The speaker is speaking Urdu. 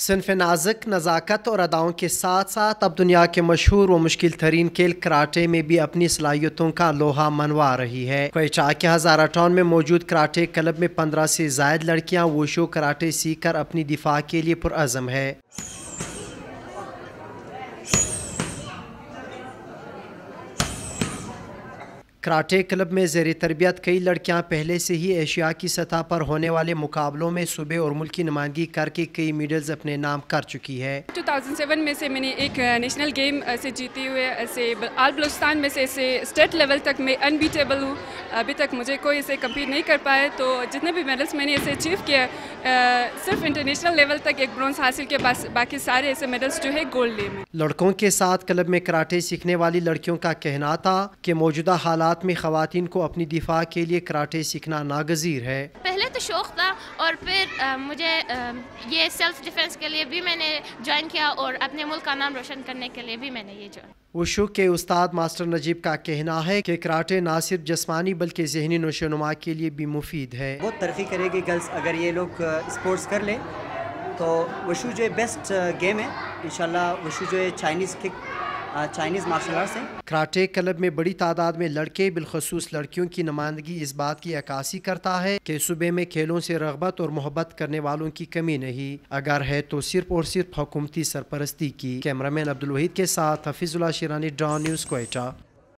صنف نازک نزاکت اور اداؤں کے ساتھ ساتھ اب دنیا کے مشہور و مشکل ترین کھیل کراٹے میں بھی اپنی صلاحیتوں کا لوہا منوا رہی ہے۔ کوئچہ کے ہزارہ ٹاؤن میں موجود کراٹے کلب میں 15 سے زائد لڑکیاں ووشو کراٹے سیکھ کر اپنی دفاع کے لیے پرعزم ہے۔ کراٹے کلب میں زیر تربیت کئی لڑکیاں پہلے سے ہی ایشیا کی سطح پر ہونے والے مقابلوں میں صوبے اور ملکی نمائندگی کر کے کئی میڈلز اپنے نام کر چکی ہے۔ 2007 میں سے میں نے ایک نیشنل گیم سے جیتی ہوئے ایسے آل بلوچستان میں سے اسٹیٹ لیول تک میں انبیٹیبل ہوں۔ ابھی تک مجھے کوئی اسے کمپیٹ نہیں کر پائے، تو جتنے بھی میڈلز میں نے اسے اچیو کیا صرف انٹرنیشنل لیول تک ایک برونز حاصل کیا، باقی سارے ایسے میڈلز جو ہے گولڈ لیے میں۔ لڑکوں کے ساتھ کلب میں کراٹے سیکھنے والی لڑکیوں کا کہنا تھا کہ موجودہ حالات میں خواتین کو اپنی دفاع کے لیے کراٹے سیکھنا ناگزیر ہے۔ پہلے تو شوق تھا اور پھر مجھے یہ سیلف ڈیفنس کے لیے بھی میں نے جوائن کیا اور اپنے ملک کا نام روشن کرنے کے لیے بھی میں نے یہ جوائن۔ وشو کے استاد ماسٹر نجیب کا کہنا ہے کہ کراٹے نہ صرف جسمانی بلکہ ذہنی نشو و نما کے لیے بھی مفید ہے۔ بہت ترقی کرے گی گرلز اگر یہ لوگ اسپورٹس کر لیں، تو وشو جو ہے بیسٹ گیم ہے۔ انشاءاللہ وشو جو ہے چائنیز مارشل آرٹس ہیں۔ کراٹے کلب میں بڑی تعداد میں لڑکے بالخصوص لڑکیوں کی نمائندگی اس بات کی عکاسی کرتا ہے کہ صوبے میں کھیلوں سے رغبت اور محبت کرنے والوں کی کمی نہیں، اگر ہے تو صرف اور صرف حکومتی سرپرستی کی۔ کیمرہ مین عبدالوحید کے ساتھ حفیظ اللہ شیرانی، ڈان نیوز، کوئٹہ۔